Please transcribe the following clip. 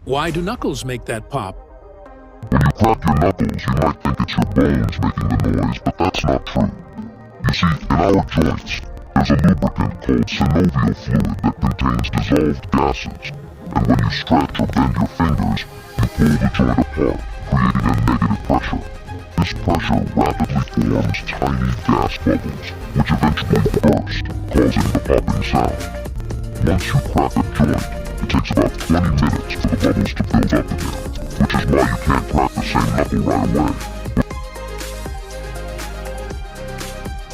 Why do knuckles make that pop? When you crack your knuckles, you might think it's your bones making the noise, but that's not true. You see, in our joints, there's a lubricant called synovial fluid that contains dissolved gases, and when you stretch or bend your fingers, you pull the joint apart, creating a negative pressure. This pressure rapidly forms tiny gas bubbles, which eventually burst, causing the popping sound. Once you crack a joint, it takes about 20 minutes for the bubbles to build up again, which is why you can't crack the same knuckle right away.